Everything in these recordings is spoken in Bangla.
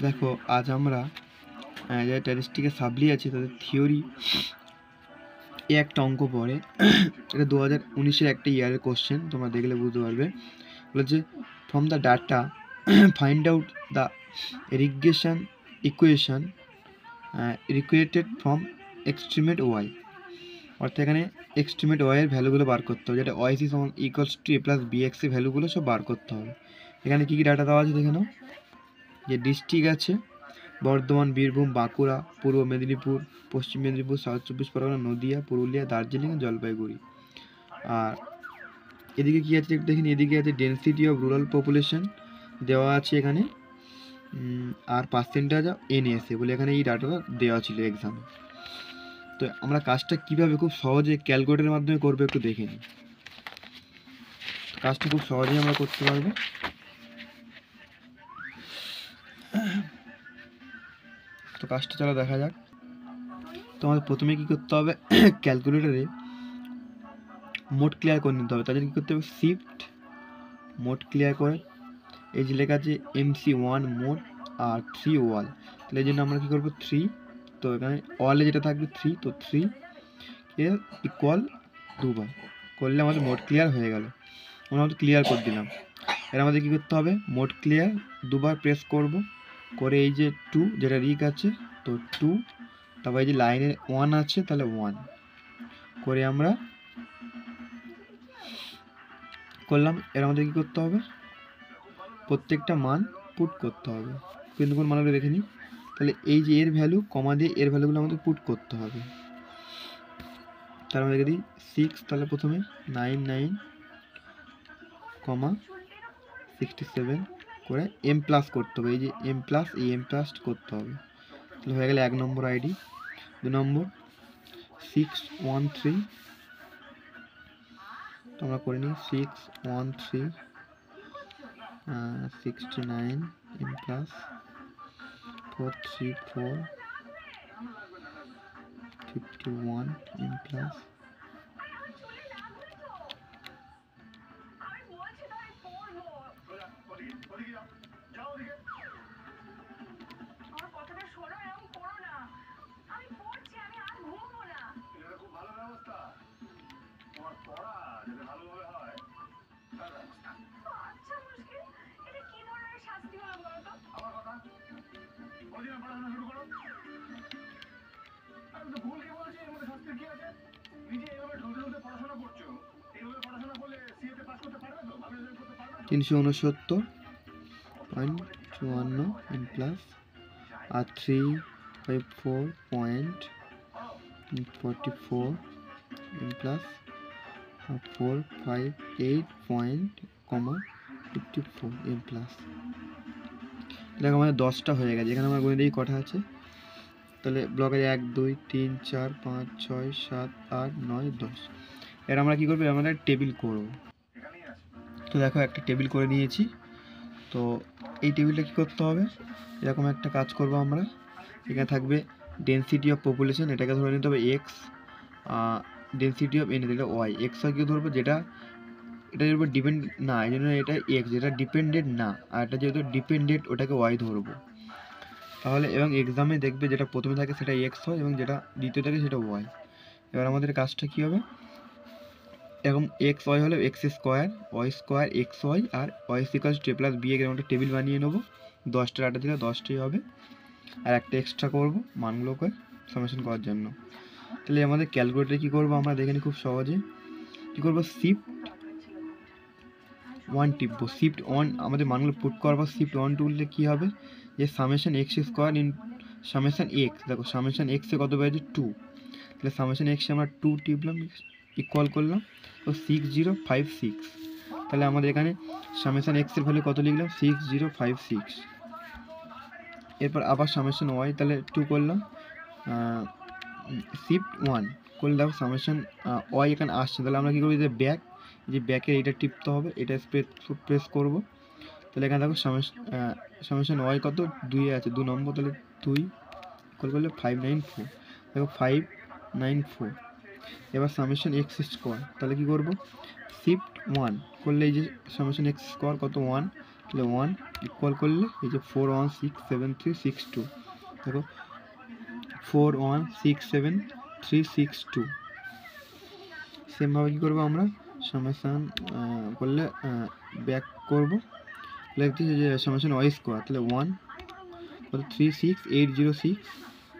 দেখো আজ আমরা যারা স্ট্যাটিস্টিকের সাপ্লি আছে তাদের থিওরি একটা অঙ্ক পড়ে, এটা 2019-এর একটা ইয়ারের কোশ্চেন, তোমরা দেখলে বুঝতে পারবে। বলেছে from the data find out the regression equation required from estimate Y. অর্থাৎ এখানে এক্সট্রিমেট ওয়াইয়ের ভ্যালুগুলো বার করতে হবে, যেটা ওয়াইসি সমান equals to a plus b এক্সের ভ্যালুগুলো সব বার করতে হবে। এখানে কী কী ডাটা দেওয়া আছে দেখে নাও। যে ডিস্ট্রিক্ট আছে বর্ধমান, বীরভূম, বাঁকুড়া, পূর্ব মেদিনীপুর, পশ্চিম মেদিনীপুর, সাউথ চব্বিশ পরগনা, নদিয়া, পুরুলিয়া, দার্জিলিং, জলপাইগুড়ি। আর এদিকে কী আছে দেখিনি, এদিকে আছে ডেন্সিটি অফ রুরাল পপুলেশন দেওয়া আছে এখানে, আর পার্সেন্টেজ অফ এনএসএ বলে এখানে এই ডাটাটা দেওয়া ছিল এক্সামে। তো আমরা কাজটা কীভাবে খুব সহজে ক্যালকুলেটরের মাধ্যমে করবো একটু দেখে নিই। কাজটা খুব সহজেই আমরা করতে পারবো। তো কাজটা চলো দেখা যাক। তো আমাদের প্রথমে কী করতে হবে, ক্যালকুলেটরে মোড ক্লিয়ার করে নিতে হবে। তাদের কী করতে হবে, শিফট মোড ক্লিয়ার করে এই যে লেখা আছে MC1 মোড আর 3 ওয়াল, তাহলে এই জন্য আমরা কী করবো 3, তো এখানে ওয়ালে যেটা থাকবে 3, তো 3 এর ইকুয়াল 2 করলে আমাদের মোড ক্লিয়ার হয়ে গেল। আমরা আমাদের ক্লিয়ার করে দিলাম। এর আমাদের কী করতে হবে, মোড ক্লিয়ার 2 প্রেস করব, করে এই যে 2 যেটা রিক আছে, তো 2, তারপর এই যে লাইনে 1 আছে তাহলে 1 করে আমরা করলাম। এর আমাদের কী করতে হবে, প্রত্যেকটা মান পুট করতে হবে। কিন্তু কোন মানগুলো দেখে নিই, তাহলে এই যে এর ভ্যালু কমা দিয়ে এর ভ্যালুগুলো আমাদের পুট করতে হবে। তার মধ্যে দেখে দিই 6, তাহলে প্রথমে 99,67 করে M প্লাস করতে হবে, এই যে M প্লাস এই M প্লাস করতে হবে। তাহলে হয়ে গেলে 1 নম্বর আইডি। 2 নম্বর 613, তো আমরা করে নিই 613 69 M plus 434 51 M plus $369.54 M plus আর 354.44 M প্লাস 458.54 M প্লাস। দেখো আমাদের 10টা হয়ে গেছে। এখানে আমার গণিত এই কটা আছে, তাহলে ব্লকে 1 2 3 4 5 6 7 8 9 10। এর আমরা কী করবো, আমরা টেবিল করব। তো দেখো একটা টেবিল করে নিয়েছি। তো এই টেবিলটা কী করতে হবে, এরকম একটা কাজ করব আমরা। এখানে থাকবে ডেন্সিটি অফ পপুলেশন, এটাকে ধরে নিতে হবে x, ডেন্সিটি অফ এন এটা y। এক্স হয় কী ধরবো, যেটা এটার উপর ডিপেন্ড না, এই জন্য এটা এক্স, যেটা ডিপেন্ডেন্ট না, আর এটা যেহেতু ডিপেন্ডেন্ট ওটাকে ওয়াই ধরবো। তাহলে এবং এক্সামে দেখবে যেটা প্রথমে থাকে সেটা এক্স হয় এবং যেটা দ্বিতীয় থাকে সেটা ওয়াই। এবার আমাদের কাজটা কী হবে, এরকম এক্স ওয়াই হলে x square y square x y আর y equals to a plus b, এরকম একটা টেবিল বানিয়ে নেবো। 10টা ডাটা দিলে 10টাই হবে, আর একটা এক্সট্রা করবো মানগুলোকে সামেশন করার জন্য। তাহলে আমাদের ক্যালকুলেটারে কী করবো আমরা দেখে নিই খুব সহজে। কী করবো, শিফট 1 টিপবো, শিফট 1 আমাদের মানগুলো পুট করার পর শিফট 1 তুললে কী হবে, যে summation X square in summation x, দেখো সামেশন এক্সে কত বেড়েছে 2, তাহলে সামেশন এক্সে আমরা 2 টিপলাম, ইকুয়াল করলাম তো 6056। তাহলে আমাদের এখানে সামেশন এক্সের ভ্যালু কত লিখলাম 6056। এরপর আবার সামেশন ওয়াই, তাহলে 2 করলাম, শিফট 1 করলে দেখো সামেশন ওয়াই এখানে আসছে। তাহলে আমরা কী করবো, যে ব্যাক, যে ব্যাকের এইটা টিপতে হবে, এটা প্রেস করবো। তাহলে এখানে দেখো সামেশন ওয়াই কত 2 আছে, 2 নম্বর, তাহলে 2 ইকুয়াল করলে 594, দেখো 594। এবার সামেশন এক্স স্কোয়ার, তাহলে কী করবো, শিফট 1 করলে এই যে সামেশন এক্স স্কোয়ার কত 1, তাহলে 1 ইকুয়াল করলে এই যে 4 1 6 7 3 6 2, দেখো 4 1 6 7 3 6 2। সেমভাবে কী করবো আমরা সামেশান করলে ব্যাক করবো, লিখছি যে সামেশান ওয়াই স্কোয়ার, তাহলে 1 36806,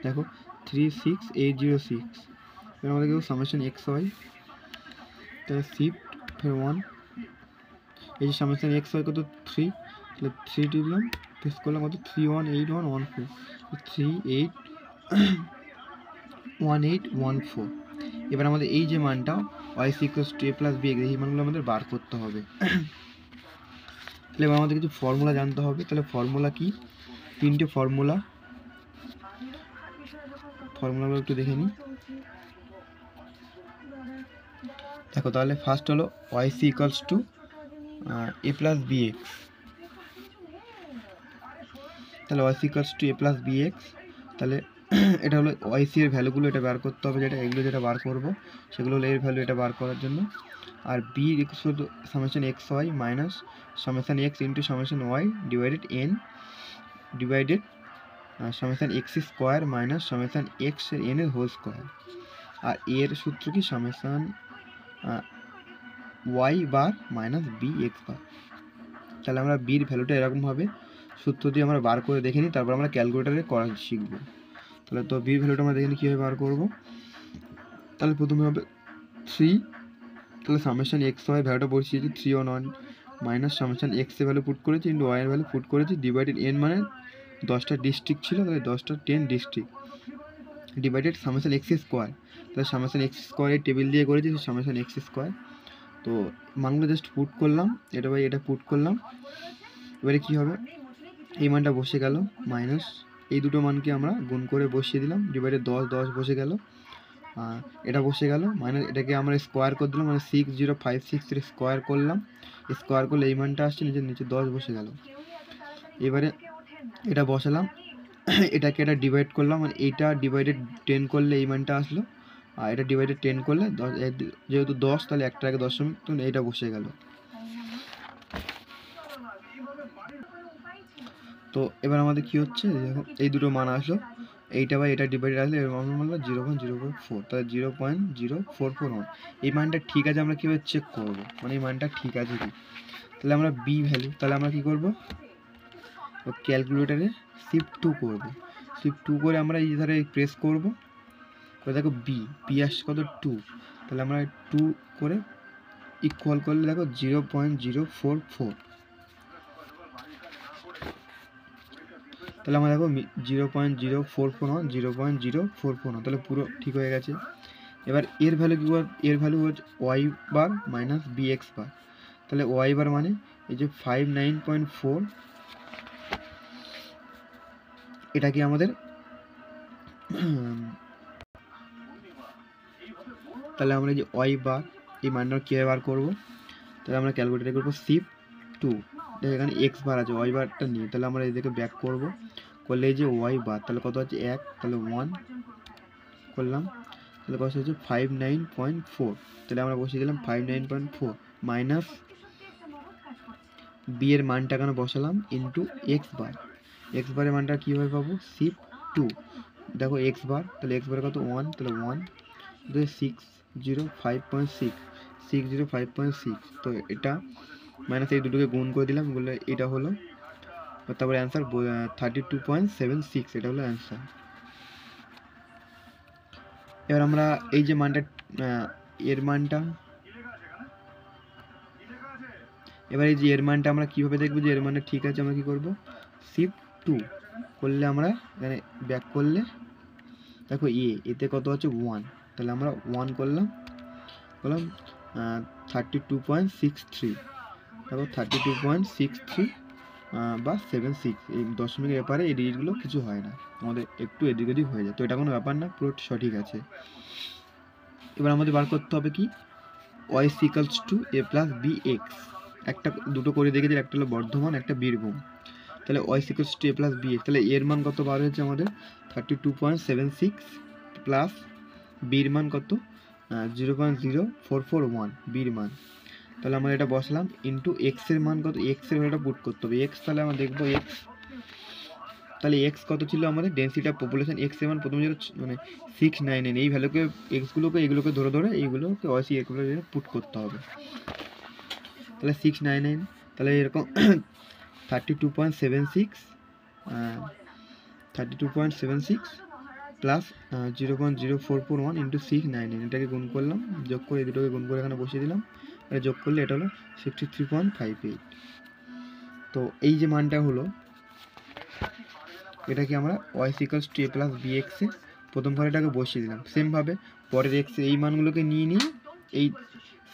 দেখো 36806। এবার আমাদের কেউ সামেশান এক্স ওয়াই, তাহলে শিফট ফের 1, এই যে সামেশান এক্স ওয়াই কত 3, তাহলে 3 টিপলাম, ফেস করলাম কত 318114, 381814। এবার আমাদের এই যে মানটা y equals to a plus b, এই মানগুলো আমাদের বার করতে হবে। তাহলে এবার আমাদের কিছু ফর্মুলা জানতে হবে। তাহলে ফর্মুলা কি, তিনটে ফর্মুলাগুলো একটু দেখে নিই। দেখো তাহলে ফার্স্ট হলো y equals to a plus bx, তাহলে y equals to a plus bx, তাহলে এটা হলো ওয়াই সি এর ভ্যালুগুলো এটা বার করতে হবে, যেটা এগুলো যেটা বার করব সেগুলো হলো এর ভ্যালু এটা বার করার জন্য। আর B equal to summation X Y minus summation X into summation Y divided N divided summation X square minus summation X N এর হোল স্কোয়ার। আর এর সূত্র কি summation Y bar minus B X bar. তাহলে আমরা বির ভ্যালুটা এরকমভাবে সূত্র দিয়ে আমরা বার করে দেখে নিই, তারপর আমরা ক্যালকুলেটারে করা শিখবো। তাহলে তো বির ভ্যালুটা আমরা দেখে নিই কীভাবে বার করবো। তাহলে প্রথমে হবে 3, তাহলে সামেশন এক্স ওয়াই ভ্যালুটা বসিয়েছি 311 মাইনাস সামেশন এক্স এর ভ্যালু পুট করেছি ইন্টু ওয়াই এর ভ্যালু পুট করেছি ডিভাইডেড এন মানে 10টা ডিস্ট্রিক্ট ছিল, তাহলে 10টা 10 district divided summation X square, তাহলে সামেশন এক্স স্কোয়ারের টেবিল দিয়ে করেছি সামেশন এক্স স্কোয়ার। তো মানগুলো জাস্ট পুট করলাম, এটা বাই এটা পুট করলাম। এবারে কী হবে, এই মানটা বসে গেল মাইনাস এই দুটো মানকে আমরা গুণ করে বসিয়ে দিলাম, ডিভাইডেড 10 10 বসে গেল, এটা বসে গেল মাইনাস এটাকে আমরা স্কোয়ার করে দিলাম, মানে 60563 স্কোয়ার করলাম, স্কোয়ার করলে এই মানটা আসছে নিচে 10 বসে গেল। এবারে এটা বসালাম, এটাকে এটা ডিভাইড করলাম, মানে এইটা ডিভাইডেড 10 করলে এই মানটা আসলো, আর এটা ডিভাইডেড 10 করলে যেহেতু 10 তাহলে একটা আগে দশমিক, তো এইটা বসে গেল। তো এবার আমাদের কি হচ্ছে, দেখো এই দুটো মান আসলো, এইটা বা এটা ডিভাইডেড আসলে এর মান হলো 0.044, তাহলে 0.0441। এই মানটা ঠিক আছে, আমরা কীভাবে চেক করবো মানে এই মানটা ঠিক আছে কি। তাহলে আমরা বি ভ্যালু, তাহলে আমরা কী করবো ক্যালকুলেটারে শিফট 2 করবো, শিফট 2 করে আমরা এই ধারে প্রেস করবো, দেখো বি আসছে কত 2, তাহলে আমরা 2 করে ইকুয়াল করলে দেখো 0.044, তাহলে আমরা দেখো 0.044 0.044, তাহলে পুরো ঠিক হয়ে গেছে। এবার এর ভ্যালু কী, এর ভ্যালু হচ্ছে Y bar minus B X bar, তাহলে ওয়াই বার মানে এই যে 59.4, এটা কি আমাদের তাহলে আমরা যে ওয়াই বার এই মানটা কীভাবে বার করবো, তাহলে আমরা ক্যালকুলেটারে করবো শিফট 2, এখানে এক্স বার আছে ওয়াই বারটা নিয়ে, তাহলে আমরা এদিকে ব্যাক করবো, করলে এই যে ওয়াই বার তাহলে কত আছে 1, তাহলে 1 করলাম, তাহলে কত হচ্ছে 59.4, তাহলে আমরা বসিয়ে দিলাম 59.4 মাইনাস বি এর মানটা কেন বসালাম ইন্টু এক্স বারের মানটা কীভাবে পাবো শিফট 2, দেখো এক্স বার, তাহলে এক্স বারে কত 1, তাহলে 1 605.6, তো এটা মাইনাস এই দুটোকে গুণ করে দিলাম, বলে এটা হলো, তারপরে অ্যান্সার 32.76, এটা হলো অ্যান্সার। এবার আমরা এই যে মানটা এর মানটা, এবার এই যে এর মানটা আমরা কীভাবে দেখবো যে এর মানটা ঠিক আছে, আমরা কী করবো শিফট 2 করলে আমরা এখানে ব্যাক করলে দেখো এতে কত আছে 1, তাহলে আমরা 1 করলাম 32.63, দেখো 32.63 বা 76, এই দশমিকের ব্যাপারে এই ডিজিটগুলো কিছু হয় না, আমাদের একটু এদিক ওদিক হয়ে যায়, তো এটা কোনো ব্যাপার না, পুরো সঠিক আছে। এবার আমাদের বার করতে হবে কি y equals to a plus b x, একটা দুটো করে দেখেছি, একটা হলো বর্ধমান একটা বীরভূম, তাহলে y equals to a plus b x, তাহলে এর মান কত বার হয়েছে আমাদের 32.76 প্লাস বির মান কত 0.0441 বির মান, তাহলে আমরা এটা বসলাম ইন্টু এক্সের মান কত, এক্সের ভ্যালুটা পুট করতে হবে। এক্স তাহলে আমরা দেখবো এক্স, তাহলে এক্স কত ছিল আমাদের, ডেন্সিটি অফ পপুলেশন এক্স এর মান প্রথমে ছিল মানে 699। এই ভ্যালুকে এক্সগুলোকে এগুলোকে ধরে ধরে এইগুলোকে ওয়াইসি এগুলো পুট করতে হবে। তাহলে 699, তাহলে এরকম 32.76 প্লাস 0.0441 ইন্টু 699, এটাকে গুণ করলাম, যোগ করে এই দুটোকে গুণ করে এখানে বসিয়ে দিলাম, এটা যোগ করলে এটা হলো 63.58। তো এই যে মানটা হলো, এটাকে আমরা y equals to a plus b এক্সে প্রথম ঘরেটাকে বসিয়ে দিলাম। সেমভাবে পরের এক্সে এই মানগুলোকে নিয়ে নিয়ে এই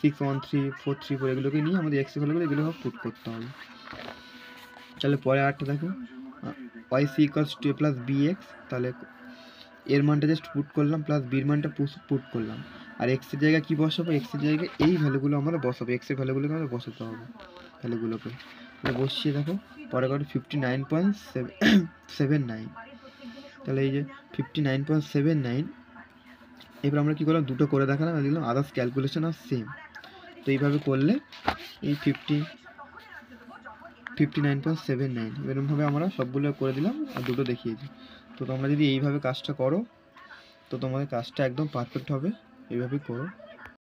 613 434 এগুলোকে নিয়ে আমাদের এক্সের ভ্যালুগুলো এগুলো সব পুট করতে হবে। তাহলে পরে আরটা দেখো y equals to a plus b x, তাহলে এর মানটা জাস্ট পুট করলাম প্লাস বির মানটা পুট করলাম, আর এক্সের জায়গায় কী বসাবো, এক্সের জায়গায় এই ভ্যালুগুলো আমরা বসাবো, এক্সের ভ্যালুগুলোকে আমরা বসাতে হবে ভ্যালুগুলোকে বসিয়ে দেখো পরে করে 59.79। তাহলে এই যে 59.79, এবার আমরা কী করলাম, দুটো করে দেখালাম আর দিলাম আদার্স ক্যালকুলেশন আর সেম। তো এইভাবে করলে এই 59.79 এরকমভাবে আমরা সবগুলো করে দিলাম আর দুটো দেখিয়েছি। তো তোমরা যদি এইভাবে কাজটা করো তো তোমাদের কাজটা একদম পারফেক্ট হবে, এইভাবে করো।